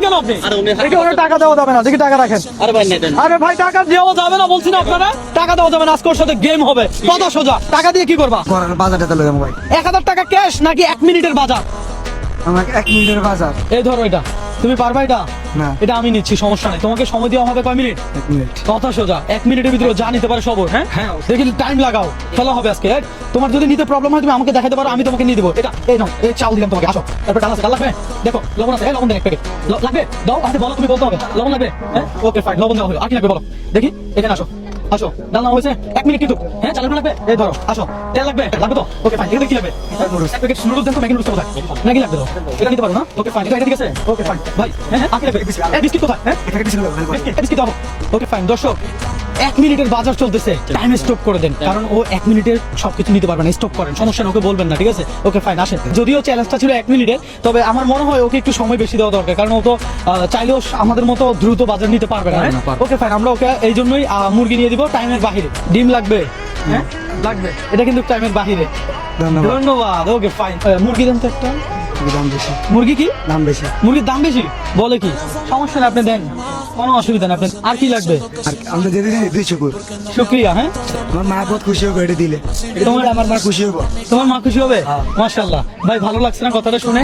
কেন আপনি? দেখি ওরা টাকা দেওয়া যাবে না, দেখি টাকা রাখেন। আরে ভাই টাকা দেওয়া যাবে না বলছি না আপনারা, টাকা দেওয়া যাবে না, আজকে ওর সাথে গেম হবে। কত সোজা, টাকা দিয়ে কি করবা? বাজারটা লইলাম ভাই। 1000 টাকা ক্যাশ নাকি 1 মিনিটের বাজার? আমার 1 মিনিটের বাজার। এই ধরো এটা, তুমি পারবা এটা? না। এটা আমি নিচ্ছি, সমস্যা নেই। তোমাকে সময় দেওয়া হবে কয় মিনিট? 1 মিনিট। কথা সোজা, 1 মিনিটের ভিতরে যা নিতে পারে সব ওর, হ্যাঁ হ্যাঁ, দেখি টাইম লাগাও, খেলা হবে আজকে। তোমার যদি নিতে প্রবলেম হয় তুমি আমাকে দেখাতে পারো, আমি তোমাকে নিয়ে দেবো। এটা এই নাও, এই চাল দিলাম তোমাকে, আসো। তারপর ডাল আছে, ডাল লাগবে? দেখো লবণ আছে, লবণ দেন 1 প্যাকেট। লাগবে দাও, আচ্ছা বলো, তুমি বলতে হবে লবণ লাগবে। হ্যাঁ ওকে ফাইন, লবণ দেওয়া হলো। আর কি লাগবে বলো দেখি, এখানে আসো। আসো, ডাল নাও হয়েছে, 1 মিনিট কিন্তু। হ্যাঁ চালের লাগবে, এই ধরো। আসো, তেল লাগবে? লাগবে তো, ওকে ফাইন। এখানে কি লাগবে? 1 প্যাকেট নুডলস দেন তো, ম্যাগি নুডলস কোথায়? ম্যাগি লাগবে তো, এটা নিতে পারো না? ওকে ফাইন, এটা ঠিক আছে, ওকে ফাইন ভাই। হ্যাঁ হ্যাঁ, আর কি লাগবে? বিস্কিট কোথায়? হ্যাঁ বিস্কিট দাও, ওকে ফাইন। দর্শক 1 মিনিটের বাজার চলতেছে, টাইম স্টপ করে দেন, কারণ ও 1 মিনিটে সবকিছু নিতে পারবে না। স্টপ করেন, সমস্যা না, ওকে বলবেন না, ঠিক আছে? ওকে ফাইন, আসেন। যদিও চ্যালেঞ্জটা ছিল 1 মিনিটের, তবে আমার মনে হয় ওকে একটু সময় বেশি দেওয়া দরকার, কারণ ও তো চাইলেও আমাদের মতো দ্রুত বাজার নিতে পারবে না। ওকে ফাইন, আমরা ওকে এই জন্যই মুরগি নিয়ে দিব টাইমের বাহিরে। ডিম লাগবে? হ্যাঁ লাগবে, এটা কিন্তু টাইমের বাহিরে। ধন্যবাদ, ওকে ফাইন। মুরগি দেন তো একটা। দাম বেশি। মুরগি কি দাম বেশি। মুরগির দাম বেশি বলে কি? সমস্যা নেই, আপনি দেন, কোনো অসুবিধা নেই। আপনি আর কি লাগবে? আর আমরা যেতে দিই 200 করে। শুক্রিয়া। হ্যাঁ আমার মা বহুত খুশি হবে এটা দিলে। তোমার আমার মা খুশি হবে। তোমার মা খুশি হবে? মাশাআল্লাহ ভাই, ভালো লাগছে না কথাটা শুনে?